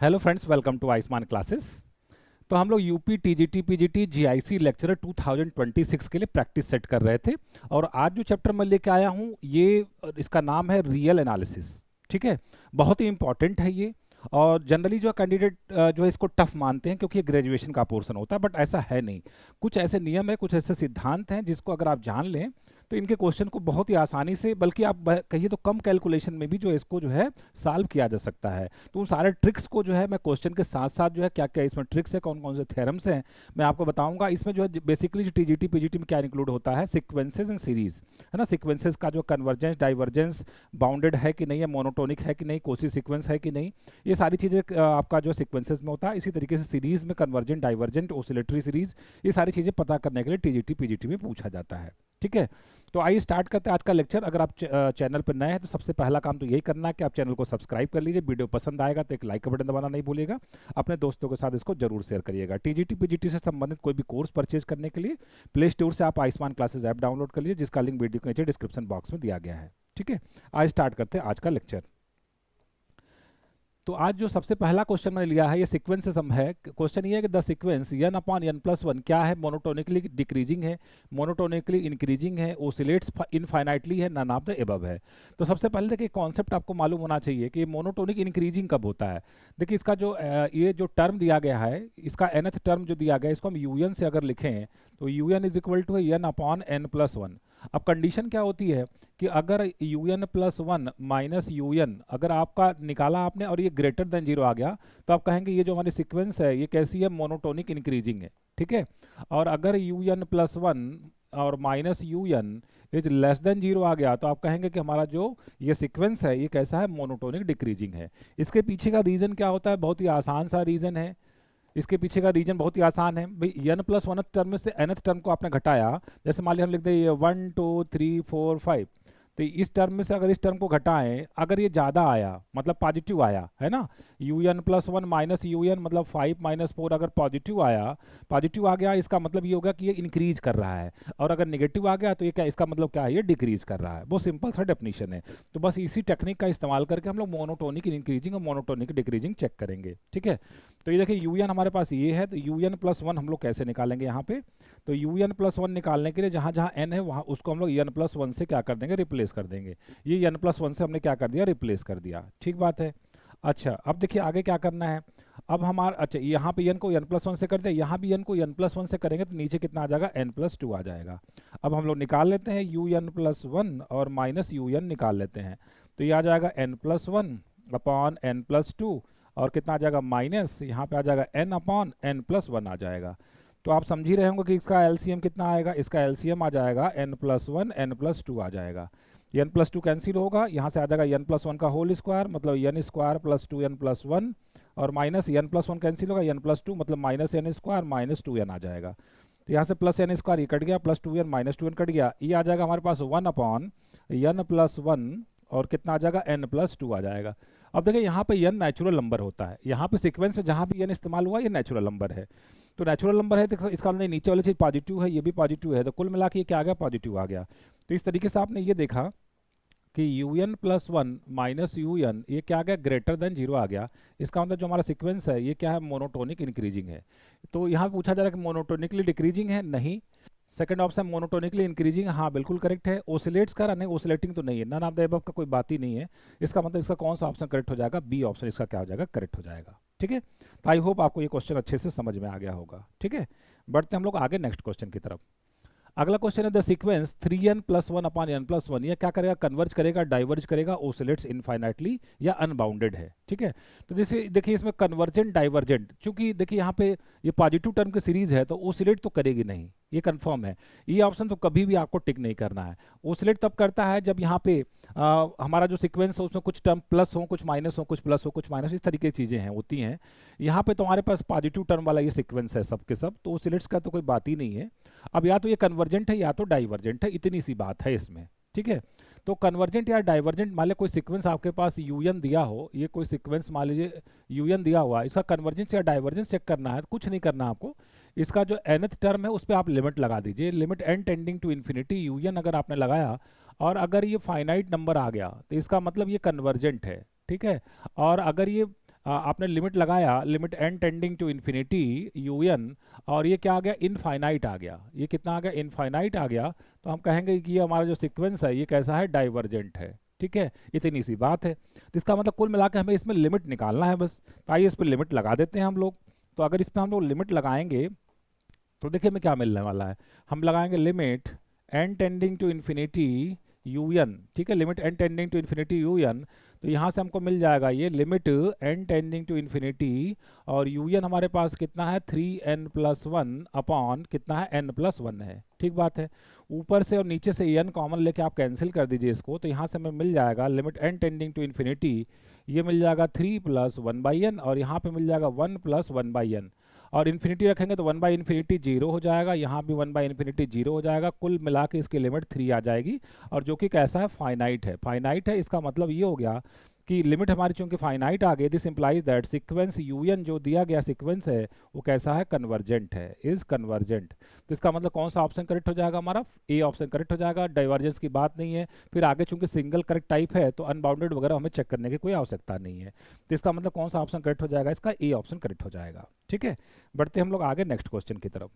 Hello friends, welcome to Ayushman classes. तो हम लोग UP TGT PGT GIC lecturer 2026 के लिए प्रैक्टिस सेट कर रहे थे। और आज जो चैप्टर मैं लेके आया हूँ ये इसका नाम है रियल एनालिसिस। ठीक है, बहुत ही इंपॉर्टेंट है ये। और जनरली जो कैंडिडेट जो है इसको टफ मानते हैं क्योंकि ये ग्रेजुएशन का पोर्शन होता है, बट ऐसा है नहीं। कुछ ऐसे नियम है, कुछ ऐसे सिद्धांत हैं जिसको अगर आप जान लें तो इनके क्वेश्चन को बहुत ही आसानी से, बल्कि आप कहिए तो कम कैलकुलेशन में भी जो है इसको जो है सॉल्व किया जा सकता है। तो उन सारे ट्रिक्स को जो है मैं क्वेश्चन के साथ साथ जो है क्या क्या इसमें ट्रिक्स है, कौन कौन से थ्योरम्स हैं, मैं आपको बताऊंगा। इसमें जो है बेसिकली टीजीटी पीजीटी में क्या इंक्लूड होता है, सीक्वेंसेस एंड सीरीज, है ना। सीक्वेंसेस का जो कन्वर्जेंस डाइवर्जेंस बाउंडेड है कि नहीं है, मोनोटोनिक है कि नहीं, कोसी सीक्वेंस है कि नहीं, ये सारी चीज़ें आपका जो सीक्वेंसेस में होता है। इसी तरीके से सीरीज में कन्वर्जेंट डाइवर्जेंट ओसिलेटरी सीरीज, ये सारी चीज़ें पता करने के लिए टीजीटी पीजीटी में पूछा जाता है। ठीक है, तो आइए स्टार्ट करते हैं आज का लेक्चर। अगर आप चैनल पर नए हैं तो सबसे पहला काम तो यही करना है कि आप चैनल को सब्सक्राइब कर लीजिए। वीडियो पसंद आएगा तो एक लाइक का बटन दबाना नहीं भूलिएगा। अपने दोस्तों के साथ इसको जरूर शेयर करिएगा। टीजीटी पीजीटी से संबंधित कोई भी कोर्स परचेज करने के लिए प्ले स्टोर से आप आयुष्मान क्लासेस ऐप डाउनलोड कर लीजिए, जिसका लिंक वीडियो के नीचे डिस्क्रिप्शन बॉक्स में दिया गया है। ठीक है, आज स्टार्ट करते हैं आज का लेक्चर। तो आज जो सबसे पहला क्वेश्चन मैंने लिया है ये सीक्वेंस से सम है। क्वेश्चन ये है कि the sequence n upon n plus one क्या है, मोनोटोनिकली डिक्रीजिंग है, मोनोटोनिकली इंक्रीजिंग है, ओसिलेट्स इनफाइनाइटली है, नन ऑफ द एबव है। तो सबसे पहले देखिए कॉन्सेप्ट आपको मालूम होना चाहिए कि मोनोटोनिक इंक्रीजिंग कब होता है। देखिए इसका जो ये जो टर्म दिया गया है, इसका nth टर्म जो दिया गया है, इसको हम un से अगर लिखें तो un is equal to n upon n plus one. अब कंडीशन क्या होती है कि अगर un plus one minus un अगर आपका निकाला आपने और ये ग्रेटर देन जीरो आ गया तो आप कहेंगे ये जो हमारी सीक्वेंस है ये कैसी है, मोनोटोनिक इंक्रीजिंग है। ठीक है, और अगर un प्लस वन और minus un is less than zero आ गया तो आप कहेंगे कि हमारा जो ये सीक्वेंस है ये कैसा है, मोनोटोनिक डिक्रीजिंग है। इसके पीछे का रीज़न क्या होता है, बहुत ही आसान सा रीज़न है। इसके पीछे का रीजन बहुत ही आसान है भाई, n प्लस वन टर्म में से nth टर्म को आपने घटाया। जैसे मान लिया हम लिख दें 1 2 3 4 5, तो इस टर्म में से अगर इस टर्म को घटाएं, अगर ये ज़्यादा आया मतलब पॉजिटिव आया, है ना, un plus one minus un मतलब 5 माइनस 4 अगर पॉजिटिव आया, पॉजिटिव आ गया, इसका मतलब ये होगा कि ये इंक्रीज कर रहा है। और अगर नेगेटिव आ गया तो ये क्या, इसका मतलब क्या है, ये डिक्रीज कर रहा है। बहुत सिंपल सा डेफिनेशन है। तो बस इसी टेक्निक का इस्तेमाल करके हम लोग मोनोटोनिक इंक्रीजिंग और मोनोटोनिक डिक्रीजिंग चेक करेंगे। ठीक है, तो ये देखिए un हमारे पास ये है, तो un प्लस वन हम लोग कैसे निकालेंगे यहाँ पे। तो un प्लस वन निकालने के लिए जहाँ जहाँ n है वहाँ उसको हम लोग n प्लस वन से क्या कर देंगे, रिप्लेस कर देंगे। ये n प्लस वन से हमने क्या कर दिया, रिप्लेस कर दिया। ठीक बात है। अच्छा, अब देखिए आगे क्या करना है। अब हमारा अच्छा यहाँ पे n को n प्लस वन से कर दे, यहाँ भी n को n प्लस वन से करेंगे तो नीचे कितना आ जाएगा, n प्लस टू आ जाएगा। अब हम लोग निकाल लेते हैं un प्लस वन और माइनस un निकाल लेते हैं। तो ये आ जाएगा n plus one upon n plus to, और कितना आ जाएगा, माइनस यहाँ पे आ जाएगा n upon n plus one आ जाएगा। तो आप समझ ही रहे होंगे कि इसका एलसीएम कितना आएगा, इसका एलसीएम आ जाएगा n plus one n plus two आ जाएगा। n प्लस टू कैंसिल होगा, यहाँ से आ जाएगा n प्लस वन का होल स्क्वायर मतलब n square plus two n plus one, और minus n plus one cancel होगा, n प्लस टू मतलब minus n square minus two n आ जाएगा। तो यहाँ से प्लस n स्क्वायर ये कट गया, plus two n minus two n कट गया, ये आ जाएगा हमारे पास one upon n plus one, और कितना आ जाएगा, n प्लस टू आ जाएगा। अब देखिए यहाँ पे n नेचुरल नंबर होता है, यहाँ पे सीक्वेंस में जहाँ भी n इस्तेमाल हुआ ये नेचुरल नंबर है। तो नेचुरल नंबर है तो इसका मतलब नीचे वाली चीज़ पॉजिटिव है, ये भी पॉजिटिव है, तो कुल मिला के ये क्या आ गया, पॉजिटिव आ गया। तो इस तरीके से आपने ये देखा कि un plus one minus un ये क्या आ गया, ग्रेटर देन जीरो आ गया। इसका मतलब जो हमारा सीक्वेंस है ये क्या है, मोनोटोनिक इंक्रीजिंग है। तो यहाँ पूछा जा रहा है कि मोनोटोनिकली डिक्रीजिंग है, नहीं। सेकंड ऑप्शन मोनोटोनिकली इंक्रीजिंग, हाँ बिल्कुल करेक्ट है। ओसिलेट्स कर रहा, नहीं ओसिलेटिंग तो नहीं है, नन ऑफ द अबव का कोई बात ही नहीं है। इसका मतलब इसका कौन सा ऑप्शन करेक्ट हो जाएगा, बी ऑप्शन इसका क्या हो जाएगा, करेक्ट हो जाएगा। ठीक है, तो आई होप आपको ये क्वेश्चन अच्छे से समझ में आ गया होगा। ठीक है, बढ़ते हम लोग आगे नेक्स्ट क्वेश्चन की तरफ। अगला क्वेश्चन है the sequence 3n plus one upon n plus one, यह क्या करेगा, कन्वर्ज करेगा, डाइवर्ज करेगा, ओसिलेट्स इनफाइनाइटली या अनबाउंडेड है। ठीक है, तो जैसे देखिए इसमें कन्वर्जेंट डाइवर्जेंट, चूंकि देखिए यहाँ पे ये पॉजिटिव टर्म की सीरीज है तो ओसिलेट तो करेगी नहीं, ये कंफर्म है। ये ऑप्शन तो कभी भी आपको टिक नहीं करना है। ओसिलेट तब करता है जब यहाँ पे हमारा जो सीक्वेंस है उसमें कुछ टर्म प्लस हो, कुछ माइनस हो, कुछ प्लस हो, कुछ माइनस, इस तरीके की चीज़ें हैं होती हैं। यहाँ पे तो हमारे पास पॉजिटिव टर्म वाला ये सीक्वेंस है सब के सब, तो ओसिलेट्स का तो कोई बात ही नहीं है। अब या तो ये कन्वर्जेंट है या तो डाइवर्जेंट है, इतनी सी बात है इसमें। ठीक है, तो कन्वर्जेंट या डाइवर्जेंट, मान लीजिए कोई सीक्वेंस आपके पास un दिया हो, ये कोई सीक्वेंस मान लीजिए un दिया हुआ, इसका कन्वर्जेंस या डाइवर्जेंस चेक करना है, कुछ नहीं करना आपको। इसका जो nth टर्म है उस पर आप लिमिट लगा दीजिए, limit n tending to infinity un अगर आपने लगाया, और अगर ये फाइनाइट नंबर आ गया तो इसका मतलब ये कन्वर्जेंट है। ठीक है, और अगर ये आपने लिमिट लगाया, limit n tending to infinity u n, और ये क्या आ गया, इनफाइनाइट आ गया। ये कितना आ गया, इनफाइनाइट आ गया। तो हम कहेंगे कि ये हमारा जो सीक्वेंस है ये कैसा है, डाइवर्जेंट है। ठीक है, इतनी सी बात है। तो इसका मतलब कुल मिला के हमें इसमें लिमिट निकालना है बस। तो आइए इस पर लिमिट लगा देते हैं हम लोग। तो अगर इस पर हम लोग लिमिट लगाएंगे तो देखिए हमें क्या मिलने वाला है। हम लगाएंगे limit n tending to infinity u n. ठीक है, limit n tending to infinity u n. तो यहाँ से हमको मिल जाएगा ये limit n tending to infinity, और यू एन हमारे पास कितना है, 3n+1 अपॉन कितना है, n+1 है। ठीक बात है। ऊपर से और नीचे से n कॉमन लेके आप कैंसिल कर दीजिए इसको। तो यहाँ से हमें मिल जाएगा limit n tending to infinity, ये मिल जाएगा 3+1/n, और यहाँ पे मिल जाएगा 1+1/n। और इन्फिनिटी रखेंगे तो 1/∞ 0 हो जाएगा, यहाँ भी 1/∞ 0 हो जाएगा। कुल मिला के इसकी लिमिट 3 आ जाएगी, और जो कि कैसा है, फाइनाइट है। फाइनाइट है, इसका मतलब ये हो गया कि लिमिट हमारी चूंकि फाइनाइट आ गई, this implies that sequence UN जो दिया गया सीक्वेंस है वो कैसा है, कन्वर्जेंट है, इज कन्वर्जेंट। तो इसका मतलब कौन सा ऑप्शन करेक्ट हो जाएगा, हमारा ए ऑप्शन करेक्ट हो जाएगा। डाइवर्जेंस की बात नहीं है। फिर आगे चूंकि सिंगल करेक्ट टाइप है तो अनबाउंडेड वगैरह हमें चेक करने की कोई आवश्यकता नहीं है। तो इसका मतलब कौन सा ऑप्शन करेक्ट हो जाएगा, इसका ए ऑप्शन करेक्ट हो जाएगा। ठीक है, बढ़ते हम लोग आगे नेक्स्ट क्वेश्चन की तरफ।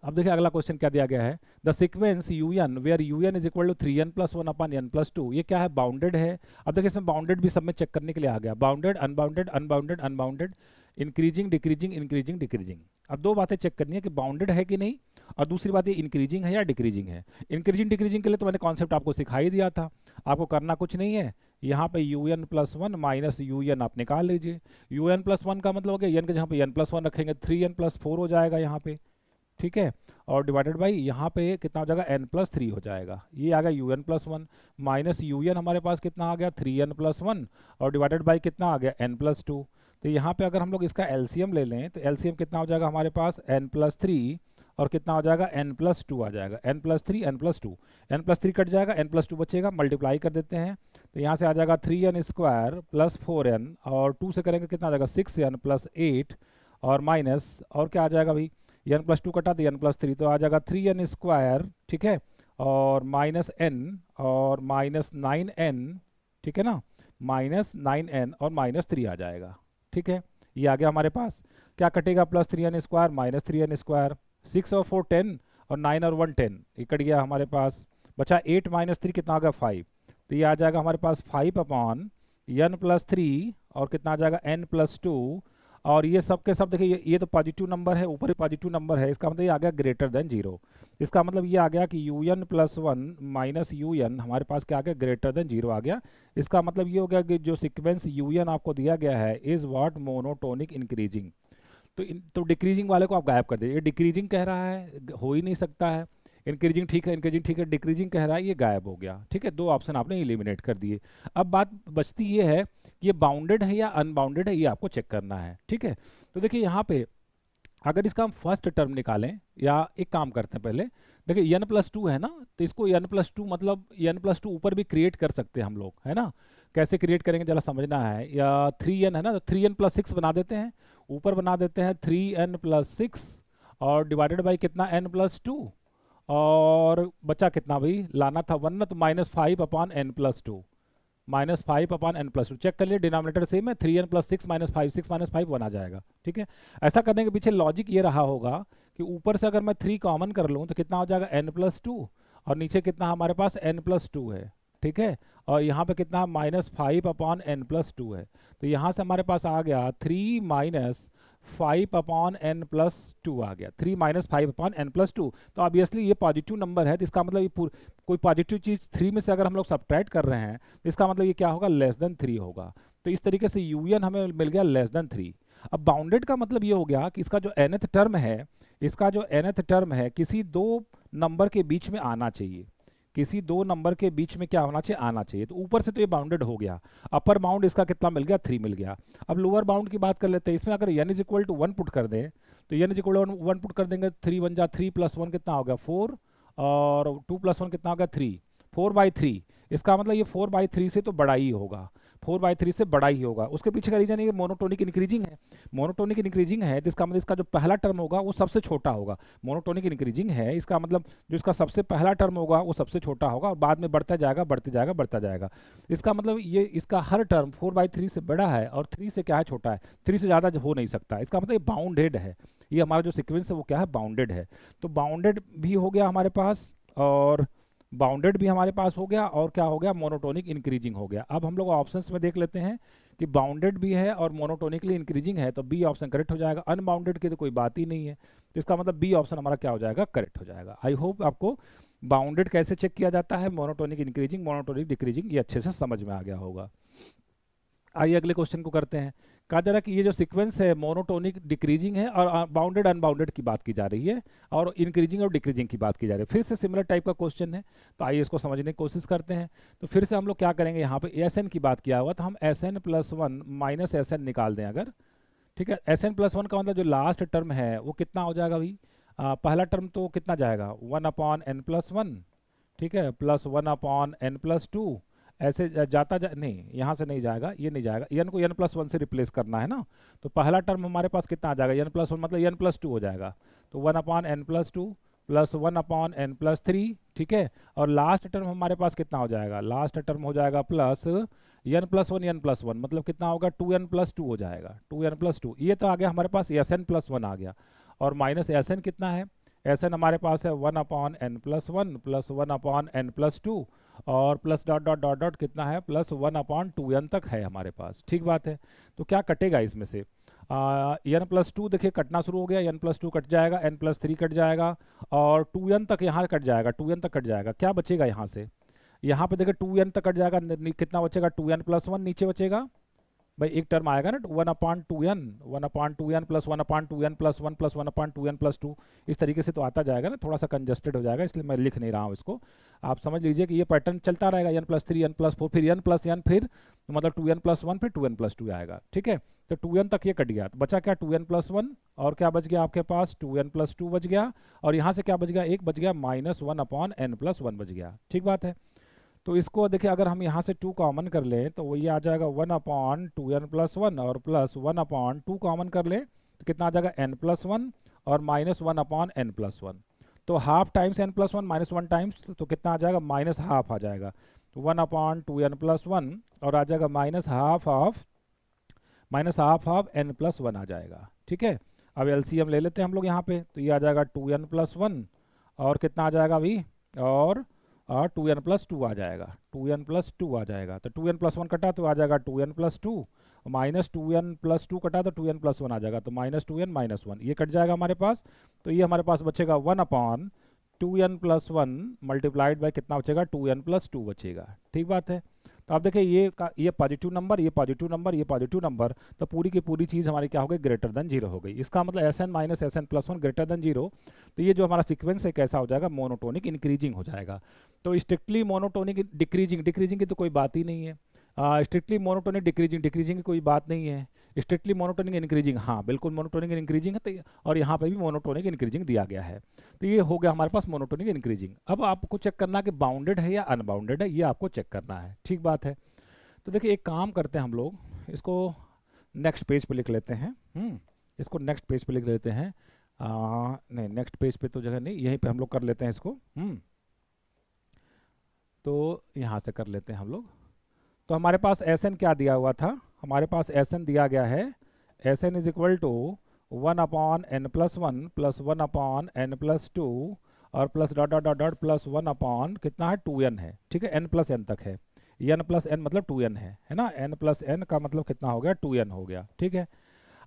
अब देखिए अगला क्वेश्चन क्या दिया गया है, the sequence u n where u n is equal to 3n+1 upon n+2, ये क्या है, बाउंडेड है। अब देखिए इसमें बाउंडेड भी सब में चेक करने के लिए आ गया, bounded, unbounded, unbounded, unbounded, increasing, decreasing, increasing, decreasing. अब दो बातें चेक करनी है कि बाउंडेड है कि नहीं, और दूसरी बात ये इंक्रीजिंग है या डिक्रीजिंग है। इंक्रीजिंग डिक्रीजिंग के लिए तो मैंने कॉन्सेप्ट आपको सिखाई दिया था, आपको करना कुछ नहीं है। यहाँ पे un+1 माइनस un आप निकाल लीजिए। un+1 का मतलब हो गया n के जहाँ पे n+1 रखेंगे 3n+4 हो जाएगा यहाँ पे। ठीक है, और डिवाइडेड बाई यहाँ पे कितना हो जाएगा, n+3 हो जाएगा। ये आ गया un+1 माइनस un हमारे पास कितना आ गया, 3n+1, और डिवाइडेड बाई कितना आ गया, n+2। तो यहाँ पे अगर हम लोग इसका एलसीएम ले लें तो एलसीएम कितना हो जाएगा हमारे पास, n+3, और कितना हो जाएगा, n+2 आ जाएगा, n+3 n+2, n+3 कट जाएगा, n+2 बचेगा, मल्टीप्लाई कर देते हैं। तो यहाँ से आ जाएगा 3n² + 4n, और 2 से करेंगे कितना आ जाएगा, 6n + 8, और माइनस, और क्या आ जाएगा भाई, n+2 कटा तो n+3, तो आ जाएगा 3n²। ठीक है, और माइनस n, और -9n, ठीक है ना, -9n और -3 आ जाएगा। ठीक है, ये आ गया हमारे पास। क्या कटेगा, +3n² -3n², 6 और 4 10, और 9 और 1 10, ये कट गया हमारे पास। बचा 8 - 3 कितना आ गया, 5। तो ये आ जाएगा हमारे पास 5 अपॉन n+3, और कितना आ जाएगा, n+2। और ये सब के सब देखिए, ये तो पॉजिटिव नंबर है, ऊपर ही पॉजिटिव नंबर है, इसका मतलब ये आ गया ग्रेटर देन 0। इसका मतलब ये आ गया कि un+1 माइनस un हमारे पास क्या आ गया, ग्रेटर देन 0 आ गया। इसका मतलब ये हो गया कि जो सीक्वेंस un आपको दिया गया है इज व्हाट, मोनोटोनिक इंक्रीजिंग। तो डिक्रीजिंग वाले को आप गायब कर दीजिए, ये डिक्रीजिंग कह रहा है, हो ही नहीं सकता है। इंक्रीजिंग ठीक है, इंक्रीजिंग ठीक है, डिक्रीजिंग कह रहा है, ये गायब हो गया। ठीक है, दो ऑप्शन आपने एलिमिनेट कर दिए। अब बात बचती ये है कि ये बाउंडेड है या अनबाउंडेड है, ये आपको चेक करना है। ठीक है, तो देखिए यहाँ पे अगर इसका हम फर्स्ट टर्म निकालें, या एक काम करते हैं पहले, देखिए n+2 है ना, तो इसको n+2 मतलब n+2 ऊपर भी क्रिएट कर सकते हैं हम लोग, है ना। कैसे क्रिएट करेंगे जरा समझना है। या 3n है ना, तो 3n+6 बना देते हैं, ऊपर बना देते हैं 3n+6, और डिवाइडेड बाई कितना, n+2, और बचा कितना भाई, लाना था 1 ना, तो -5 upon n+2, -5 upon n+2। Check कर लिए, डिनोमिनेटर सेम है, 3n+6 -5, 6 - 5 1 आ जाएगा। ठीक है, ऐसा करने के पीछे लॉजिक ये रहा होगा कि ऊपर से अगर मैं 3 कॉमन कर लूँ तो कितना हो जाएगा, n+2, और नीचे कितना हमारे पास n+2 है। ठीक है, और यहाँ पे कितना -5 अपॉन n+2 है। तो यहाँ से हमारे पास आ गया 3 - 5 अपॉन n+2 आ गया, 3 - 5 अपॉन n+2। तो ऑब्वियसली ये पॉजिटिव नंबर है, तो इसका मतलब ये कोई पॉजिटिव चीज़ 3 में से अगर हम लोग सब्ट्रैक्ट कर रहे हैं तो इसका मतलब ये क्या होगा, <3 होगा। तो इस तरीके से un हमें मिल गया <3। अब बाउंडेड का मतलब ये हो गया कि इसका जो nth टर्म है, इसका जो nth टर्म है किसी दो नंबर के बीच में आना चाहिए, किसी दो नंबर के बीच में क्या होना चाहिए, आना चाहिए। तो ऊपर से तो ये बाउंडेड हो गया। अपर बाउंड इसका कितना मिल गया, 3 मिल गया। अब लोअर बाउंड की बात कर लेते हैं। इसमें अगर n = 1 पुट कर दें तो n = 1 पुट कर देंगे, 3 1 जा 3 + 1 कितना हो गया, 4, और 2 + 1 कितना हो गया, 3, 4/3। इसका मतलब ये 4/3 से तो बड़ा ही होगा। 4/3 से बड़ा ही होगा। उसके पीछे का रीजन ये मोनोटोनिक इंक्रीजिंग है। मोनोटोनिक इंक्रीजिंग है तो इसका मतलब इसका जो पहला टर्म होगा वो सबसे छोटा होगा। मोनोटोनिक इंक्रीजिंग है इसका मतलब जो इसका सबसे पहला टर्म होगा वो सबसे छोटा होगा और बाद में बढ़ता जाएगा बढ़ते जाएगा बढ़ता जाएगा। इसका मतलब ये इसका हर टर्म 4/3 से बड़ा है और 3 से क्या है, छोटा है। 3 से ज़्यादा हो नहीं सकता। इसका मतलब ये बाउंडेड है। ये हमारा जो सीक्वेंस है वो क्या है, बाउंडेड है। तो बाउंडेड भी हो गया हमारे पास, और बाउंडेड भी हमारे पास हो गया, और क्या हो गया, मोनोटोनिक इंक्रीजिंग हो गया। अब हम लोग ऑप्शंस में देख लेते हैं कि बाउंडेड भी है और मोनोटोनिकली इंक्रीजिंग है, तो बी ऑप्शन करेक्ट हो जाएगा। अनबाउंडेड की तो कोई बात ही नहीं है, तो इसका मतलब बी ऑप्शन हमारा क्या हो जाएगा, करेक्ट हो जाएगा। आई होप आपको बाउंडेड कैसे चेक किया जाता है, मोनोटोनिक इंक्रीजिंग, मोनोटोनिक डिक्रीजिंग, ये अच्छे से समझ में आ गया होगा। आइए अगले क्वेश्चन को करते हैं। कहा जा रहा है कि ये जो सीक्वेंस है मोनोटोनिक डिक्रीजिंग है और बाउंडेड अनबाउंडेड की बात की जा रही है और इंक्रीजिंग और डिक्रीजिंग की बात की जा रही है। फिर से सिमिलर टाइप का क्वेश्चन है, तो आइए इसको समझने की कोशिश करते हैं। तो फिर से हम लोग क्या करेंगे, यहाँ पे एस एन की बात किया हुआ, तो हम s n plus one minus s n निकाल दें अगर, ठीक है। एस एन प्लस वन का मतलब जो लास्ट टर्म है वो कितना हो जाएगा भाई, पहला टर्म तो कितना जाएगा 1/n+1, ठीक है, प्लस 1/n+2, ऐसे जाता नहीं, यहाँ से नहीं जाएगा, ये नहीं जाएगा, n को n+1 से रिप्लेस करना है ना, तो पहला टर्म हमारे पास कितना आ जाएगा, n+1 मतलब n+2 हो जाएगा, तो 1/n+2 प्लस 1/n+3, ठीक है। और लास्ट टर्म हमारे पास कितना हो जाएगा, लास्ट टर्म हो जाएगा प्लस n+1 मतलब कितना होगा 2n+2 हो जाएगा, 2n+2। ये तो आ गया हमारे पास Sn+1 आ गया, और माइनस Sn कितना है, Sn हमारे पास है 1/n+1 प्लस 1/n+2 और plus dot dot dot dot कितना है, प्लस 1/2n तक है हमारे पास, ठीक बात है। तो क्या कटेगा इसमें से, n+2 देखिए कटना शुरू हो गया, n+2 कट जाएगा, n+3 कट जाएगा और 2n तक यहाँ कट जाएगा, 2n तक कट जाएगा। क्या बचेगा यहाँ से, यहाँ पे देखिए 2n तक कट जाएगा, कितना बचेगा 2n+1 नीचे बचेगा भाई, एक टर्म आएगा ना 1/2n plus 1/2n+1 plus 1/2n+2, इस तरीके से तो आता जाएगा ना, थोड़ा सा कंजस्टेड हो जाएगा इसलिए मैं लिख नहीं रहा हूँ इसको। आप समझ लीजिए कि ये पैटर्न चलता रहेगा, n+3 n+4 फिर n+n फिर मतलब 2n+1 फिर 2n+2 आएगा, ठीक है। तो 2n तक ये कट गया, तो बचा क्या 2n+1 और क्या बच गया आपके पास 2n+2 बच गया, और यहाँ से क्या बच गया, एक बच गया -1/n+1 बच गया, ठीक बात है। तो इसको देखिए अगर हम यहाँ से 2 कॉमन कर लें तो वो ये आ जाएगा 1/2n+1 और प्लस 1/2 कॉमन कर लें तो कितना आ जाएगा n+1 और -1/n+1, तो हाफ टाइम्स n+1 -1 टाइम्स तो कितना आ जाएगा, माइनस हाफ आ जाएगा, तो 1/2n+1 और आ जाएगा माइनस हाफ ऑफ n+1 आ जाएगा, ठीक है। अब एलसीएम ले लेते हैं हम लोग यहाँ पे, तो ये आ जाएगा 2n+1 और कितना आ जाएगा अभी, और 2n+2 आ जाएगा, 2n+2 आ जाएगा, तो 2n+1 कटा तो आ जाएगा 2n+2 माइनस 2n+2 कटा तो 2n+1 आ जाएगा, तो -2n -1 ये कट जाएगा हमारे पास, तो ये हमारे पास बचेगा 1/2n+1 मल्टीप्लाइड बाय कितना बचेगा 2n+2 बचेगा, ठीक बात है। तो आप देखिए ये पॉजिटिव नंबर, ये पॉजिटिव नंबर, ये पॉजिटिव नंबर, तो पूरी की पूरी चीज़ हमारी क्या हो गई, ग्रेटर देन 0 हो गई। इसका मतलब Sn minus Sn+1 greater than 0, तो ये जो हमारा सीक्वेंस है कैसा हो जाएगा, मोनोटोनिक इंक्रीजिंग हो जाएगा। तो स्ट्रिक्टली मोनोटोनिक डिक्रीजिंग की तो कोई बात ही नहीं है, स्ट्रिक्टली मोनोटोनिक डिक्रीजिंग की कोई बात नहीं है, स्ट्रिक्टली मोनोटोनिक इंक्रीजिंग, हाँ बिल्कुल मोनोटोनिक इंक्रीजिंग है, तो और यहाँ पे भी मोनोटोनिक इंक्रीजिंग दिया गया है, तो ये हो गया हमारे पास मोनोटोनिक इंक्रीजिंग। अब आपको चेक करना है कि बाउंडेड है या अनबाउंडेड है, ये आपको चेक करना है, ठीक बात है। तो देखिए एक काम करते हैं हम लोग, इसको नेक्स्ट पेज पे लिख लेते हैं, इसको नेक्स्ट पेज पे लिख लेते हैं, नहीं नेक्स्ट पेज पे तो जगह नहीं, यहीं पे हम लोग कर लेते हैं इसको, तो यहाँ से कर लेते हैं हम लोग। तो हमारे पास Sn क्या दिया हुआ था, हमारे पास Sn दिया गया है, Sn is equal to 1/n+1 plus 1/n+2 और plus dot dot dot dot plus 1 कितना है 2n है, ठीक है, n+n तक है, n+n मतलब 2n है ना, n+n का मतलब कितना हो गया 2n हो गया, ठीक है।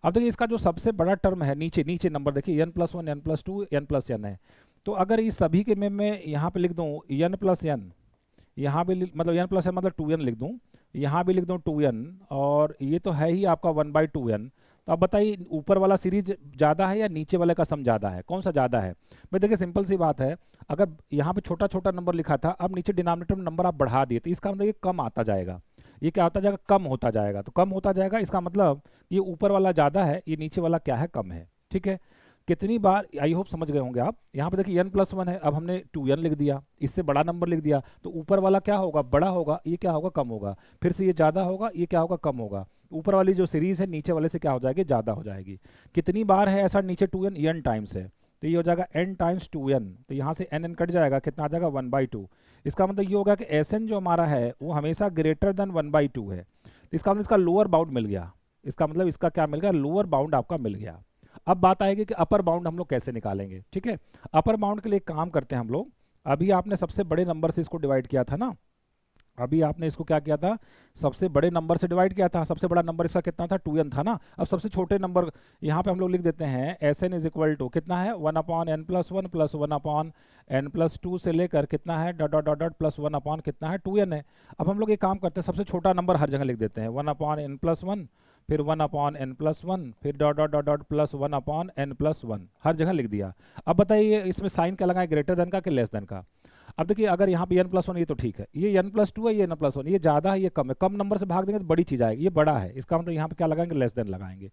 अब देखिए इसका जो सबसे बड़ा टर्म है नीचे नंबर देखिए n+1 n+2 n+n है, तो अगर इस सभी के में यहाँ पे लिख दूँ n+n, यहाँ भी मतलब n+n मतलब 2n लिख दूँ, यहाँ भी लिख दूँ 2n, और ये तो है ही आपका 1/2n, तो अब बताइए ऊपर वाला सीरीज ज़्यादा है या नीचे वाले का सम ज़्यादा है, कौन सा ज़्यादा है। भाई देखिए सिंपल सी बात है, अगर यहाँ पे छोटा छोटा नंबर लिखा था, अब नीचे डिनोमिनेटर में नंबर आप बढ़ा दिए, तो इसका मतलब ये कम आता जाएगा, ये क्या होता जाएगा, कम होता जाएगा, तो कम होता जाएगा, इसका मतलब ये ऊपर वाला ज़्यादा है, ये नीचे वाला क्या है, कम है, ठीक है। कितनी बार, आई होप समझ गए होंगे आप। यहाँ पे देखिए n+1 है, अब हमने 2n लिख दिया, इससे बड़ा नंबर लिख दिया, तो ऊपर वाला क्या होगा, बड़ा होगा, ये क्या होगा, कम होगा, फिर से ये ज़्यादा होगा, ये क्या होगा, कम होगा। ऊपर वाली जो सीरीज है नीचे वाले से क्या हो जाएगी, ज़्यादा हो जाएगी। कितनी बार है ऐसा नीचे 2n, n टाइम्स है, तो ये हो जाएगा n टाइम्स 2n, तो यहाँ से n कट जाएगा, कितना आ जाएगा 1/2। इसका मतलब ये होगा कि Sn जो हमारा है वो हमेशा ग्रेटर देन 1/2 है। तो इसका मतलब इसका लोअर बाउंड मिल गया, इसका मतलब इसका क्या मिल गया, लोअर बाउंड आपका मिल गया। अब बात आएगी कि अपर बाउंड हम लोग कैसे निकालेंगे। ठीक है, अपर बाउंड के लिए एक काम करते हैं हम लोग। अभी आपने सबसे बड़े नंबर से इसको डिवाइड किया था ना, अभी आपने इसको क्या किया था, सबसे बड़े नंबर से डिवाइड किया था। सबसे बड़ा नंबर इसका कितना था, 2n था ना। अब सबसे छोटे नंबर यहाँ पे हम लोग लिख देते हैं, Sn इज इक्वल टू कितना है, 1/n+1 प्लस 1/n+2 से लेकर कितना है dot dot dot dot plus 1 कितना है 2n है। अब हम लोग एक काम करते हैं, सबसे छोटा नंबर हर जगह लिख देते हैं, 1/n+1, फिर 1/n+1, फिर dot dot dot dot plus 1/n+1, हर जगह लिख दिया। अब बताइए इसमें साइन क्या लगाए, ग्रेटर देन का कि लेस देन का। अब देखिए अगर यहाँ पे n+1 ये तो ठीक है, ये n+2 है, ये n+1, ये ज़्यादा है, ये कम है, कम नंबर से भाग देंगे तो बड़ी चीज़ आएगी, ये बड़ा है, इसका मतलब यहाँ पे क्या लगाएंगे, लेस देन लगाएंगे।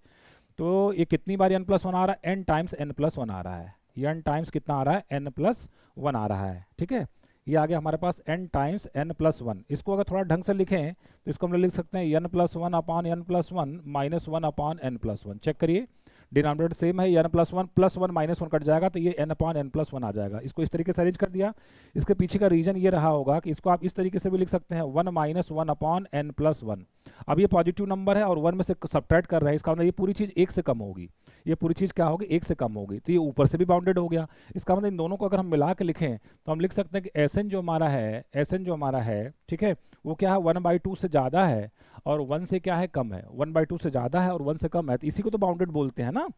तो ये कितनी बार n+1 आ रहा है, n टाइम्स n+1 आ रहा है, ये n टाइम्स कितना आ रहा है, n+1 आ रहा है। ठीक है, ये आ गया हमारे पास n टाइम्स n+1। इसको अगर थोड़ा ढंग से लिखें तो इसको हम लोग लिख सकते हैं n+1/n+1 माइनस 1/n+1। चेक करिए, डिनोमिनेटर सेम है, n+1 प्लस 1 माइनस 1 कट जाएगा तो ये n/n+1 आ जाएगा। इसको इस तरीके से अरेंज कर दिया। इसके पीछे का रीजन ये रहा होगा कि इसको आप इस तरीके से भी लिख सकते हैं, 1 माइनस 1/n+1। अब ये पॉजिटिव नंबर है और 1 में से सब्ट्रैक्ट कर रहे हैं, इसका मतलब ये पूरी चीज़ 1 से कम होगी, ये पूरी चीज़ क्या होगी, 1 से कम होगी, तो ये ऊपर से भी बाउंडेड हो गया। इसका मतलब इन दोनों को अगर हम मिला के लिखें तो हम लिख सकते हैं कि Sn जो हमारा है, Sn जो हमारा है, ठीक है, वो क्या है, 1/2 से ज़्यादा है और 1 से क्या है, कम है। 1/2 से ज़्यादा है और 1 से कम है, तो इसी को तो बाउंडेड बोलते हैं ना,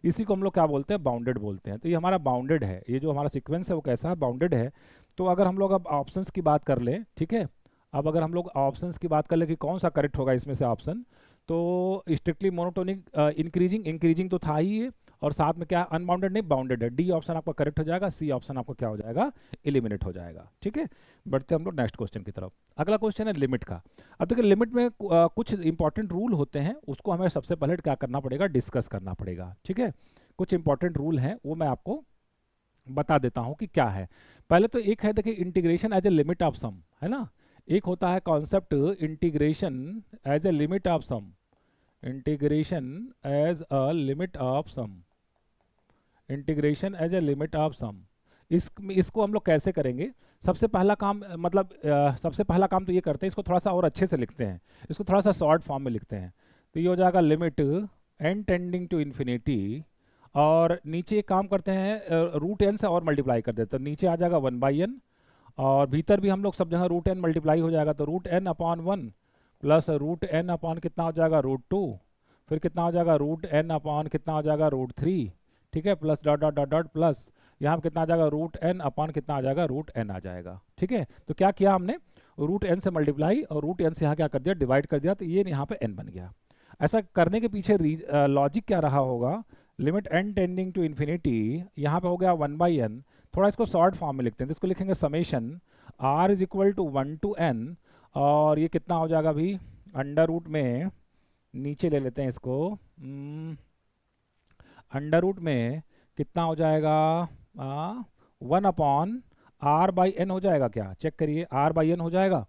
इसी को हम लोग क्या बोलते हैं, बाउंडेड बोलते हैं। तो ये हमारा बाउंडेड है, ये जो हमारा सीक्वेंस है वो कैसा है, बाउंडेड है। तो अगर हम लोग अब ऑप्शंस की बात कर लें, ठीक है, अब अगर हम लोग ऑप्शंस की बात कर लें कि कौन सा करेक्ट होगा इसमें से ऑप्शन, तो स्ट्रिक्टली मोनोटोनिक इंक्रीजिंग तो था ही ये, और साथ में क्या, अनबाउंडेड नहीं, बाउंडेड है। डी ऑप्शन आपका करेक्ट हो जाएगा, सी ऑप्शन आपका क्या हो जाएगा, एलिमिनेट हो जाएगा। ठीक है, बढ़ते हम लोग नेक्स्ट क्वेश्चन की तरफ। अगला क्वेश्चन है लिमिट का। अब देखिए लिमिट में कुछ इंपॉर्टेंट रूल होते हैं, उसको हमें सबसे पहले क्या करना पड़ेगा, डिस्कस करना पड़ेगा। ठीक है, कुछ इंपॉर्टेंट रूल हैं वो मैं आपको बता देता हूँ कि क्या है। पहले तो एक है देखिए integration as a limit of sum, है ना। एक होता है concept integration as a limit of sum, integration as a limit of sum, integration as a limit of sum. इसको हम लोग कैसे करेंगे, सबसे पहला काम सबसे पहला काम तो ये करते हैं, इसको थोड़ा सा और अच्छे से लिखते हैं, इसको थोड़ा सा शॉर्ट फॉर्म में लिखते हैं। तो ये हो जाएगा limit n tending to infinity, और नीचे एक काम करते हैं रूट n से और मल्टीप्लाई कर देते हैं, तो नीचे आ जाएगा 1/n, और भीतर भी हम लोग सब जगह रूट n मल्टीप्लाई हो जाएगा, तो root n/1 plus root n/ कितना हो जाएगा, √2, फिर कितना हो जाएगा रूट n/ कितना हो जाएगा, √3, ठीक है, plus dot dot dot dot plus यहाँ पर कितना आ जाएगा, रूट n/ कितना आ जाएगा, √n आ जाएगा। ठीक है, तो क्या किया हमने, रूट n से मल्टीप्लाई और रूट n से यहाँ क्या कर दिया, डिवाइड कर दिया, तो ये यहाँ पे n बन गया। ऐसा करने के पीछे लॉजिक क्या रहा होगा, limit n tending to infinity, यहाँ पे हो गया 1/n, थोड़ा इसको शॉर्ट फॉर्म में लिखते हैं, तो इसको लिखेंगे summation r is equal to 1 to n, और ये कितना हो जाएगा अभी, अंडर रूट में नीचे ले लेते हैं इसको, अंडर रूट में कितना हो जाएगा, 1/r/n हो जाएगा, क्या चेक करिए, r/n हो जाएगा।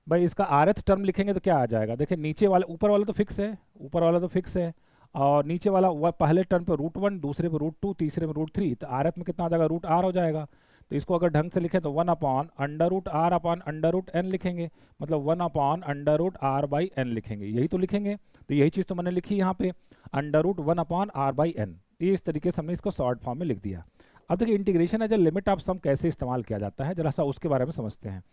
भाई इसका rth टर्म लिखेंगे तो क्या आ जाएगा, देखिए नीचे वाले, ऊपर वाला तो फिक्स है, ऊपर वाला तो फिक्स है, और नीचे वाला पहले टर्म पे √1, दूसरे पे √2, तीसरे पे √3, तो rth में कितना आ जाएगा, √r हो जाएगा। तो इसको अगर ढंग से लिखें तो 1/√r/√n लिखेंगे, मतलब 1/√r/n लिखेंगे, यही तो लिखेंगे। तो यही चीज़ तो मैंने लिखी यहाँ पे, √1/r/n, ये इस तरीके से हमने इसको शॉर्ट फॉर्म में लिख दिया। अब देखिए integration as a limit of sum कैसे इस्तेमाल किया जाता है, जरा सा उसके बारे में समझते हैं।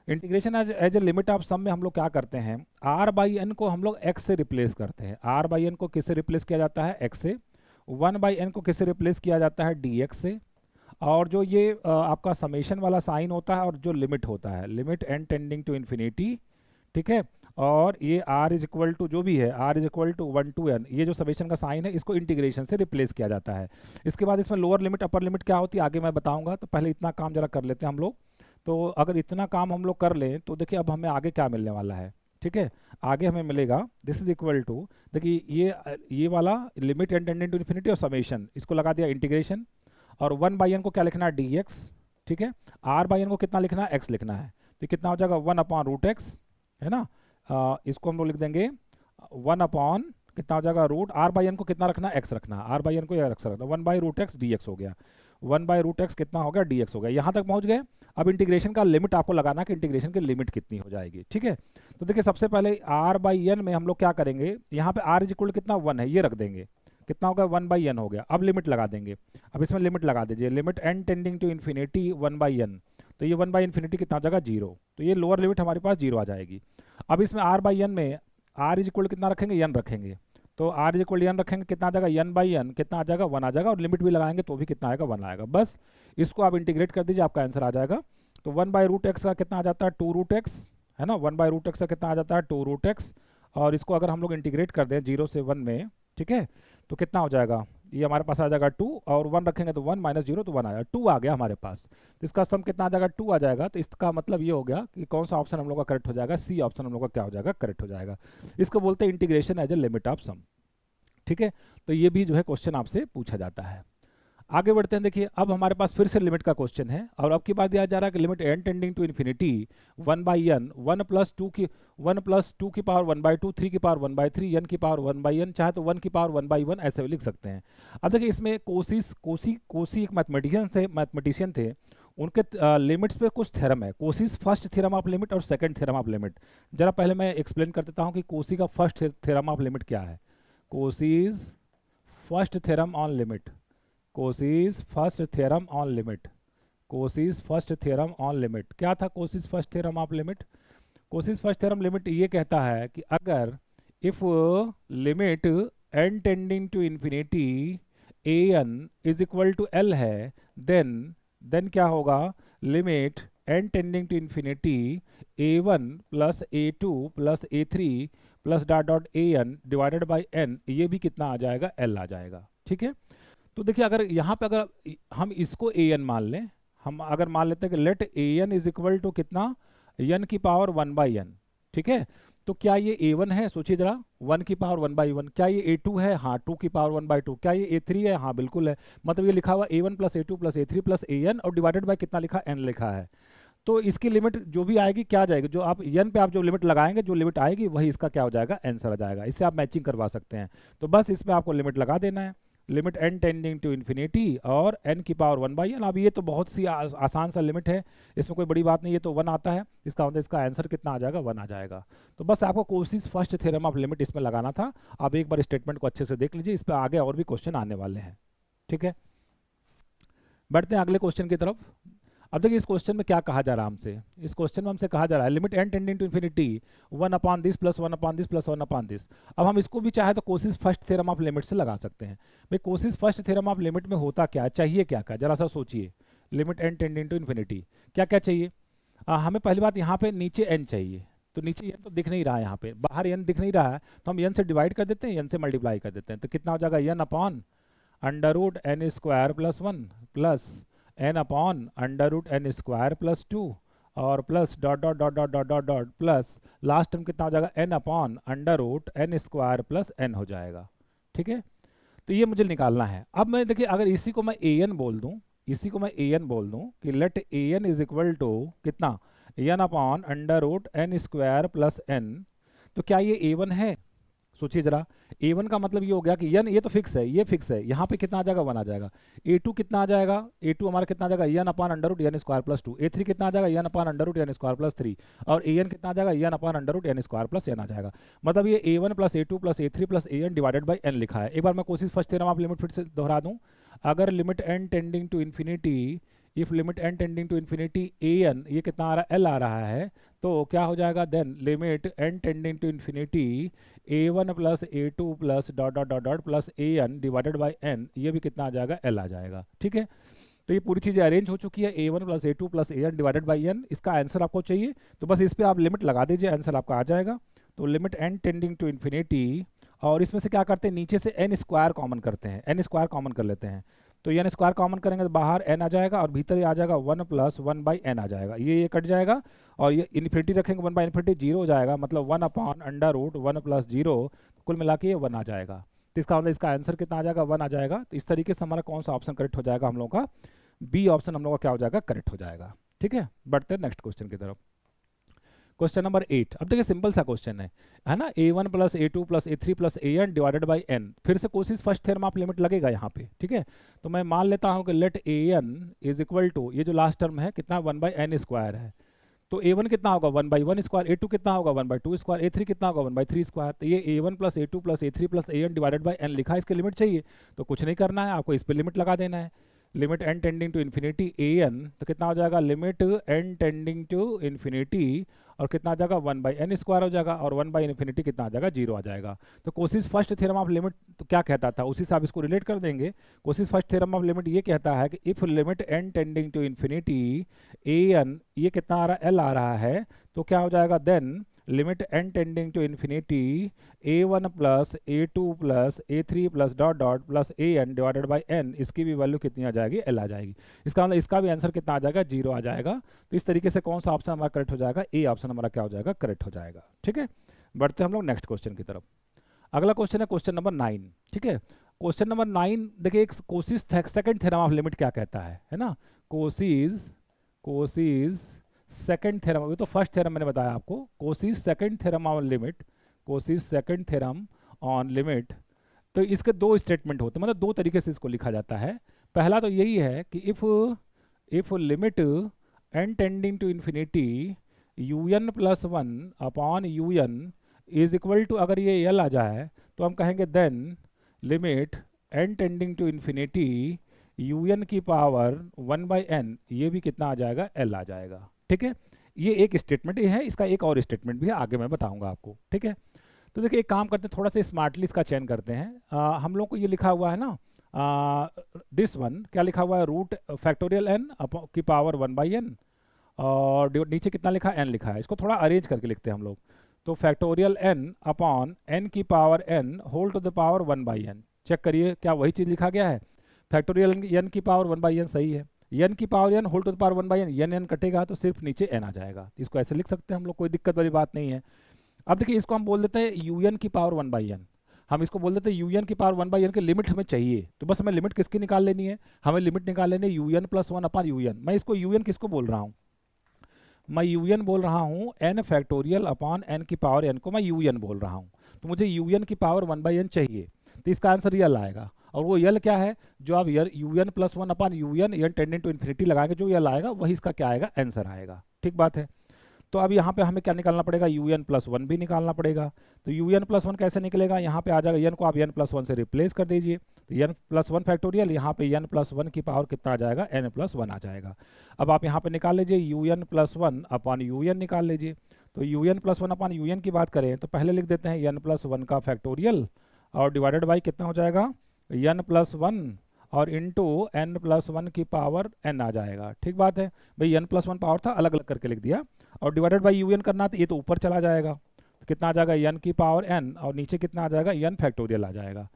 Integration as a limit of sum में हम लोग क्या करते हैं, r/n को हम लोग x से रिप्लेस करते हैं। r/n को किससे रिप्लेस किया जाता है, x से। 1/n को किससे रिप्लेस किया जाता है, dx से। और जो ये आपका समेशन वाला साइन होता है और जो लिमिट होता है, limit n tending to infinity, ठीक है, और ये r इज इक्वल टू जो भी है, r is equal to 1 to n, ये जो समेशन का साइन है इसको इंटीग्रेशन से रिप्लेस किया जाता है। इसके बाद इसमें लोअर लिमिट अपर लिमिट क्या होती है आगे मैं बताऊंगा, तो पहले इतना काम जरा कर लेते हैं हम लोग। तो अगर इतना काम हम लोग कर लें तो देखिए अब हमें आगे क्या मिलने वाला है, ठीक है। आगे हमें मिलेगा दिस इज इक्वल टू, देखिए ये वाला limit n tending to infinity और समेशन, इसको लगा दिया इंटीग्रेशन, और 1/n को क्या लिखना है, dx, ठीक है। r/n को कितना लिखना है, x लिखना है, तो कितना हो जाएगा 1/√x, है ना। इसको हम लोग लिख देंगे 1 कितना हो जाएगा रूट, r/n को कितना रखना है, x रखना है, r/n को यह रख सकता है, 1/√x dx हो गया, 1/√x कितना हो गया, dx हो गया। यहाँ तक पहुँच गए। अब इंटीग्रेशन का लिमिट आपको लगाना कि इंटीग्रेशन की लिमिट कितनी हो जाएगी, ठीक है। तो देखिए सबसे पहले r/n में हम लोग क्या करेंगे, यहाँ पे r इक्वल कितना 1 है, ये रख देंगे, कितना होगा 1/n हो गया। अब लिमिट लगा देंगे, अब इसमें लिमिट लगा दीजिए, limit n tending to infinity 1/n, तो ये 1/∞ कितना हो जाएगा 0, तो ये लोअर लिमिट हमारे पास 0 आ जाएगी। अब इसमें r/n में r इक्वल कितना रखेंगे, n रखेंगे, तो r इक्वल n रखेंगे, कितना आ जाएगा n/n, कितना आ जाएगा 1 आ जाएगा, और लिमिट भी लगाएंगे तो भी कितना आएगा 1 आएगा। बस इसको आप इंटीग्रेट कर दीजिए, आपका आंसर आ जाएगा। तो 1/√x का कितना आ जाता है 2√x, है ना, 1/√x का कितना आ जाता है 2√x, और इसको अगर हम लोग इंटीग्रेट कर दें 0 से 1 में, ठीक है, तो कितना हो जाएगा, ये हमारे पास आ जाएगा 2, और 1 रखेंगे तो 1 - 0 तो 1 आएगा, 2 आ गया हमारे पास। तो इसका सम कितना आ जाएगा 2 आ जाएगा। तो इसका मतलब ये हो गया कि कौन सा ऑप्शन हम लोग का करेक्ट हो जाएगा, सी ऑप्शन हम लोग का क्या हो जाएगा, करेक्ट हो जाएगा। इसको बोलते हैं integration as a limit of sum, ठीक है। तो ये भी जो है क्वेश्चन आपसे पूछा जाता है। आगे बढ़ते हैं, देखिए अब हमारे पास फिर से लिमिट का क्वेश्चन है, और अब की बात दिया जा रहा है कि limit n tending to infinity 1/n 1 + 2 की 1 + 2 की पावर 1/2 3 की पावर 1/3 n की पावर 1/n, चाहे तो 1 की पावर 1/1 ऐसे भी लिख सकते हैं। अब देखिए इसमें कोसी एक मैथमेटिशियन थे, उनके लिमिट्स पे कुछ थ्योरम है, Cauchy's first theorem of limit और सेकंड थ्योरम ऑफ लिमिट। जरा पहले मैं एक्सप्लेन कर देता हूँ कि कोसी का फर्स्ट थ्योरम ऑफ लिमिट क्या है। Cauchy's first theorem on limit, Cauchy's first theorem on limit, Cauchy's first theorem on limit, क्या था Cauchy's first theorem of limit. Cauchy's first theorem limit ये कहता है कि अगर if limit n tending to infinity an is equal to l है, then क्या होगा, limit n tending to infinity a1 + a2 + a3 + dot dot an divided by n, ये भी कितना आ जाएगा, l आ जाएगा, ठीक है। तो देखिए अगर यहाँ पे अगर हम इसको an मान लें, हम अगर मान लेते हैं कि let an is equal to कितना, n की पावर 1/n, ठीक है। तो क्या ये a1 है, सोचिए जरा, 1 की पावर 1/1, क्या ये a2 है, हाँ 2 की पावर 1/2, क्या ये a3 है, हाँ बिल्कुल है। मतलब ये लिखा हुआ a1 + a2 + a3 + an और डिवाइडेड बाय कितना लिखा, n लिखा है। तो इसकी लिमिट जो भी आएगी क्या आ जाएगी, जो आप n पे आप जो लिमिट लगाएंगे, जो लिमिट आएगी वही इसका क्या हो जाएगा, आंसर आ जाएगा। इससे आप मैचिंग करवा सकते हैं। तो बस इस पर आपको लिमिट लगा देना है, limit n tending to infinity और n की पावर 1/n। अब ये तो बहुत सी आसान सा लिमिट है, इसमें कोई बड़ी बात नहीं, ये तो 1 आता है, इसका मतलब इसका आंसर कितना आ जाएगा, 1 आ जाएगा। तो बस आपको कोसीज फर्स्ट थ्योरम ऑफ लिमिट इसमें लगाना था। आप एक बार स्टेटमेंट को अच्छे से देख लीजिए, इस पर आगे और भी क्वेश्चन आने वाले हैं, ठीक है। बढ़ते हैं अगले क्वेश्चन की तरफ। अब देखिए इस क्वेश्चन में क्या कहा जा रहा है हमसे, इस क्वेश्चन में हमसे कहा जा रहा है limit n tending to infinity 1/this + 1/this + 1/this। अब हम इसको भी चाहे तो Cauchy's first theorem of limit से लगा सकते हैं। भाई Cauchy's first theorem of limit में होता क्या चाहिए, क्या क्या जरा सा सोचिए। Limit n tending to infinity क्या क्या चाहिए, हमें पहली बात यहाँ पे नीचे n चाहिए, तो नीचे n तो दिख नहीं रहा है, यहाँ पे बाहर n दिख नहीं रहा है, तो हम n से डिवाइड कर देते हैं, n से मल्टीप्लाई कर देते हैं, तो कितना हो जाएगा n/√n² + 1 प्लस n/√n² + 2 और plus dot dot dot dot dot dot dot plus last term कितना हो जाएगा n/√n² + n हो जाएगा, ठीक है। तो ये मुझे निकालना है। अब मैं देखिए अगर इसी को मैं an बोल दूं, इसी को मैं an बोल दूं कि let an is equal to कितना n/√n² + n, तो क्या ये a1 है, सोचिए जरा। a1 का मतलब ये हो गया कि n ये तो फिक्स है, ये फिक्स है, यहाँ पे कितना आ जाएगा 1 आ जाएगा। a2 कितना आ जाएगा, a2 हमारा कितना आ जाएगा n/√n² + 2, a3 कितना आ जाएगा n/√n² + 3 और an कितना आ जाएगा n/√n² + n आ जाएगा। मतलब ये a1 + a2 + a3 + an divided by n लिखा है। एक बार मैं कोशिश फर्स्ट थ्योरम ऑफ लिमिट फिर से दोहरा दूं, अगर limit n tending to infinity, if limit n tending to infinity an ये कितना आ रहा है, l आ रहा है, तो क्या हो जाएगा then limit n tending to infinity a1 + a2 + dot dot dot dot plus an divided by n, ये भी कितना आ जाएगा, l आ जाएगा, ठीक है। तो ये पूरी चीज़ें अरेंज हो चुकी है, a1 + a2 + an divided by n। इसका आंसर आपको चाहिए तो बस इस पर आप लिमिट लगा दीजिए, आंसर आपका आ जाएगा। तो limit n tending to infinity, और इसमें से क्या करते हैं, नीचे से n² कॉमन करते हैं, n² कॉमन कर लेते हैं, तो एन स्क्वायर कॉमन करेंगे तो बाहर एन आ जाएगा और भीतर आ जाएगा 1 प्लस 1 बाई एन आ जाएगा, ये कट जाएगा और ये इन्फिनिटी रखेंगे 1 बाई इन्फिनिटी 0 हो जाएगा, मतलब 1 अपॉन अंडर रूट 1 प्लस 0, कुल मिला के ये 1 आ जाएगा। तो इसका मतलब इसका आंसर कितना आ जाएगा, 1 आ जाएगा। तो इस तरीके से हमारा कौन सा ऑप्शन करेक्ट हो जाएगा, हम लोग का बी ऑप्शन हम लोग का क्या हो जाएगा, करेक्ट हो जाएगा। ठीक है, बढ़ते हैं नेक्स्ट क्वेश्चन की तरफ। Question number 8। अब देखिए सिंपल सा क्वेश्चन है ना, a1 plus a2 plus a3 plus an divided by n। फिर से कोशिश फर्स्ट थ्योरम ऑफ लिमिट लगेगा यहाँ पे, ठीक है। तो मैं मान लेता हूँ कि let an is equal to, ये जो लास्ट टर्म है कितना 1 बाई एन स्क्वायर है, तो a1 कितना होगा 1 बाई 1 स्क्वायर, a2 कितना होगा 1 बाई 2 स्क्वायर, a3 कितना होगा 1 बाई 3 स्क्वायर। तो ये a1 plus a2 plus a3 plus an divided by n लिखा है, इसकी लिमिट चाहिए तो कुछ नहीं करना है, आपको इस पर लिमिट लगा देना है, limit n tending to infinity an, तो कितना हो जाएगा limit n tending to infinity और कितना आ जाएगा 1 बाई एन स्क्वायर हो जाएगा और 1 बाई इन्फिनिटी कितना आ जाएगा 0 आ जाएगा। तो कोशिश फर्स्ट थ्योरम ऑफ लिमिट तो क्या कहता था, उसी से आप इसको रिलेट कर देंगे। कोशिश फर्स्ट थ्योरम ऑफ लिमिट ये कहता है कि if limit n tending to infinity an, ये कितना आ रहा है l आ रहा है, तो क्या हो जाएगा then limit n tending to infinity a1 plus a2 plus a3 plus dot dot plus an divided by n, इसकी भी वैल्यू कितनी आ जाएगी, l आ जाएगी। इसका मतलब इसका भी आंसर कितना आ जाएगा, 0 आ जाएगा। तो इस तरीके से कौन सा ऑप्शन हमारा करेक्ट हो जाएगा, ए ऑप्शन हमारा क्या हो जाएगा, करेक्ट हो जाएगा। ठीक है, बढ़ते हैं हम लोग नेक्स्ट क्वेश्चन की तरफ। अगला क्वेश्चन है क्वेश्चन नंबर 9। ठीक है, क्वेश्चन नंबर 9 देखिए, एक कोशिश सेकंड थ्योरम ऑफ लिमिट क्या कहता है ना, कोशिश सेकंड थ्योरम, ये तो फर्स्ट थ्योरम मैंने बताया आपको, कोशिश सेकंड थ्योरम ऑन लिमिट, कोशिश सेकंड थ्योरम ऑन लिमिट। तो इसके दो स्टेटमेंट होते हैं, मतलब दो तरीके से इसको लिखा जाता है। पहला तो यही है कि if limit n tending to infinity un plus 1 upon un is equal to, अगर ये l आ जाए तो हम कहेंगे then limit n tending to infinity un की पावर 1 बाई n, ये भी कितना आ जाएगा, l आ जाएगा। ठीक है, ये एक स्टेटमेंट है, इसका एक और स्टेटमेंट भी है, आगे मैं बताऊंगा आपको। ठीक है, तो देखिए एक काम करते हैं, थोड़ा सा स्मार्टली इसका चयन करते हैं। हम लोग को ये लिखा हुआ है ना, दिस वन क्या लिखा हुआ है, रूट फैक्टोरियल n की पावर 1 बाई n, और नीचे कितना लिखा है, n लिखा है। इसको थोड़ा अरेंज करके लिखते हैं हम लोग, तो फैक्टोरियल n अपॉन n की power n whole to the power 1 by n। Check करिए क्या वही चीज़ लिखा गया है, फैक्टोरियल n की पावर 1 बाई n सही है, n की power n whole to the power 1 by n, n कटेगा तो सिर्फ नीचे n आ जाएगा। इसको ऐसे लिख सकते हैं हम लोग, कोई दिक्कत वाली बात नहीं है। अब देखिए इसको हम बोल देते हैं un की पावर 1 बाई n, हम इसको बोल देते हैं un की पावर 1 बाई n की लिमिट हमें चाहिए, तो बस हमें लिमिट किसकी निकाल लेनी है, हमें लिमिट निकाल लेनी है un प्लस 1 अपॉन un। मैं इसको un किसको बोल रहा हूँ, मैं un बोल रहा हूँ n फैक्टोरियल अपॉन n की पावर n को मैं un बोल रहा हूँ। तो मुझे un की पावर 1 बाई n चाहिए, तो इसका आंसर यल आएगा, और वो यल क्या है, जो आप un plus 1 upon un tending to infinity लगाएंगे, जो यल आएगा वही इसका क्या आएगा, आंसर आएगा। ठीक बात है। तो अब यहाँ पे हमें क्या निकालना पड़ेगा, un प्लस 1 भी निकालना पड़ेगा। तो un प्लस 1 कैसे निकलेगा, यहाँ पे आ जाएगा n को आप n प्लस 1 से रिप्लेस कर दीजिए, तो n प्लस 1 फैक्टोरियल, यहाँ पे n प्लस 1 की पावर कितना आ जाएगा, n प्लस 1 आ जाएगा। अब आप यहाँ पे निकाल लीजिए un प्लस 1 अपॉन un निकाल लीजिए। तो un प्लस 1 अपॉन un की बात करें तो पहले लिख देते हैं n प्लस 1 का फैक्टोरियल और डिवाइडेड बाई कितना हो जाएगा, n प्लस 1 और इंटू n प्लस 1 की पावर n आ जाएगा। ठीक बात है भाई, n प्लस 1 पावर था, अलग अलग करके लिख दिया, और डिवाइडेड बाई un करना तो ये तो ऊपर चला जाएगा, तो कितना आ जाएगा n की पावर n, और नीचे कितना आ जाएगा, n फैक्टोरियल आ जाएगा।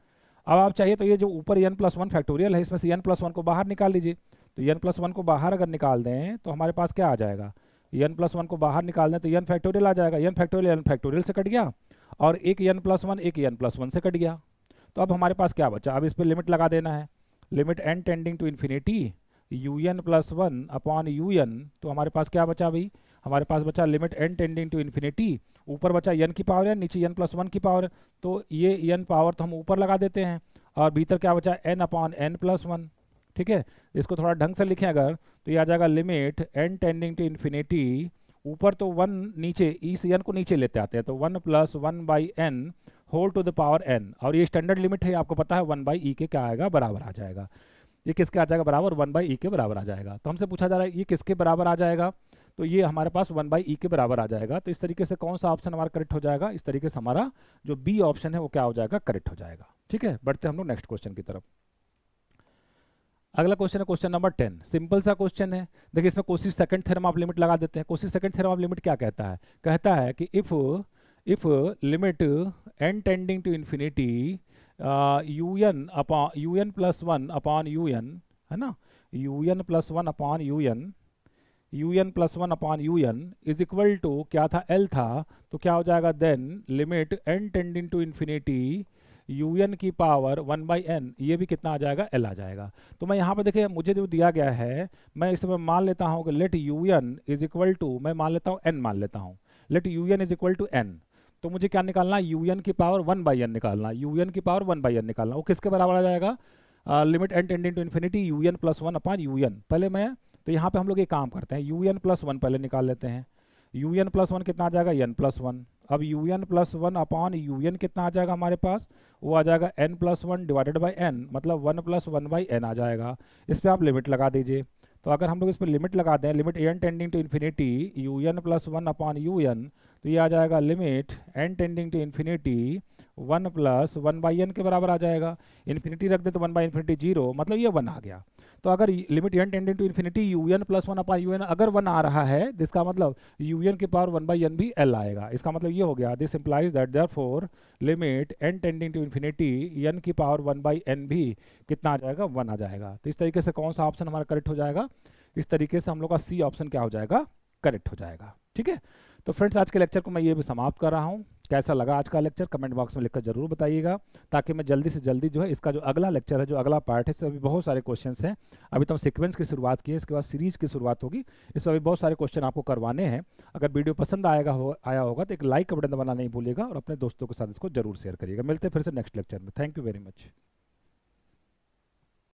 अब आप चाहिए तो ये जो ऊपर n प्लस 1 फैक्टोरियल है, इसमें से n प्लस 1 को बाहर निकाल लीजिए। तो n प्लस 1 को बाहर अगर निकाल दें तो हमारे पास क्या आ जाएगा, n प्लस 1 को बाहर निकाल दें तो n फैक्टोरियल आ जाएगा, n फैक्टोरियल से कट गया, और एक n प्लस 1 एक n प्लस 1 से कट गया। तो अब हमारे पास क्या बचा, अब इस पर लिमिट लगा देना है, limit n tending to infinity un plus 1 upon un। तो हमारे पास क्या बचा भाई, हमारे पास बचा limit n tending to infinity, ऊपर बचा n की पावर n, नीचे n प्लस 1 की पावर, तो ये n पावर तो हम ऊपर लगा देते हैं, और भीतर क्या बचा n अपॉन n प्लस 1। ठीक है, इसको थोड़ा ढंग से लिखें अगर तो ये आ जाएगा limit n tending to infinity, ऊपर तो 1, नीचे इस n को नीचे लेते आते हैं, तो 1 plus 1 by n whole to the power n, और ये स्टैंडर्ड लिमिट है, आपको पता है 1 बाई ई के क्या आएगा, बराबर आ जाएगा। ये किसके आ जाएगा बराबर, 1 बाई ई के बराबर आ जाएगा। तो हमसे पूछा जा रहा है ये किसके बराबर आ जाएगा, तो ये हमारे पास 1 बाई ई के बराबर आ जाएगा। तो इस तरीके से कौन सा ऑप्शन हमारा करेक्ट हो जाएगा, इस तरीके से हमारा जो बी ऑप्शन है वो क्या हो जाएगा, करेक्ट हो जाएगा। ठीक है, बढ़ते हम लोग नेक्स्ट क्वेश्चन की तरफ। अगला क्वेश्चन है क्वेश्चन नंबर 10, सिंपल सा क्वेश्चन है। देखिए इसमें कोशिश सेकंड थ्योरम ऑफ लिमिट लगा देते हैं। कोशिश सेकंड थ्योरम ऑफ लिमिट क्या कहता है, कहता है कि if limit n tending to infinity u n upon you N plus one upon you n, है ना, u N plus one upon you n, u N plus one upon you n is equal to क्या था, l था, तो क्या हो जाएगा then limit n tending to infinity u n की पावर वन बाई एन, ये भी कितना आ जाएगा, एल आ जाएगा। तो मैं यहाँ पे देखिए मुझे जो दिया गया है, मैं इसमें मान लेता हूँ कि let u n is equal to, मैं मान लेता हूँ एन मान लेता हूँ, let u n is equal to n, तो मुझे क्या निकालना है, यू एन की पावर वन बाई एन निकालना, यू एन की पावर वन बाई एन निकालना, वो किसके बराबर आ जाएगा, limit n tending to infinity u N plus one upon you n. पहले मैं तो यहाँ पे हम लोग ये काम करते हैं, यू एन प्लस वन पहले निकाल लेते हैं, यू एन प्लस वन कितना आ जाएगा, एन प्लस वन। अब U N plus one upon you N कितना आ जाएगा हमारे पास, वो आ जाएगा N plus one divided by N, मतलब one plus one by N आ जाएगा। इस पर आप लिमिट लगा दीजिए, तो अगर हम लोग इस पर लिमिट लगा दें, limit n tending to infinity u N plus one upon you n, तो ये आ जाएगा limit n tending to infinity one plus one by n के बराबर आ जाएगा। इन्फिनिटी रख दे तो वन बाई इन्फिनिटी जीरो, मतलब ये वन आ गया। तो अगर limit n tending to infinity u N plus one upon you n अगर वन आ रहा है, जिसका मतलब यू एन की पावर वन बाई एन भी एल आएगा। इसका मतलब ये हो गया, this implies that therefore limit n tending to infinity n की पावर वन बाई एन भी कितना आ जाएगा, वन आ जाएगा। तो इस तरीके से कौन सा ऑप्शन हमारा करेक्ट हो जाएगा, इस तरीके से हम लोग का सी ऑप्शन क्या हो जाएगा, करेक्ट हो जाएगा। ठीक है, तो फ्रेंड्स आज के लेक्चर को मैं ये भी समाप्त कर रहा हूँ। कैसा लगा आज का लेक्चर कमेंट बॉक्स में लिखकर जरूर बताइएगा, ताकि मैं जल्दी से जल्दी जो है इसका जो अगला लेक्चर है, जो अगला पार्ट है, इसमें अभी बहुत सारे क्वेश्चंस हैं। अभी तो हम सीक्वेंस की शुरुआत की है, इसके बाद सीरीज की शुरुआत होगी, इसमें अभी बहुत सारे क्वेश्चन आपको करवाने हैं। अगर वीडियो पसंद आया होगा तो एक लाइक का बटन दबाना नहीं भूलिएगा और अपने दोस्तों के साथ इसको जरूर शेयर करिएगा। मिलते हैं फिर से नेक्स्ट लेक्चर में। Thank you very much.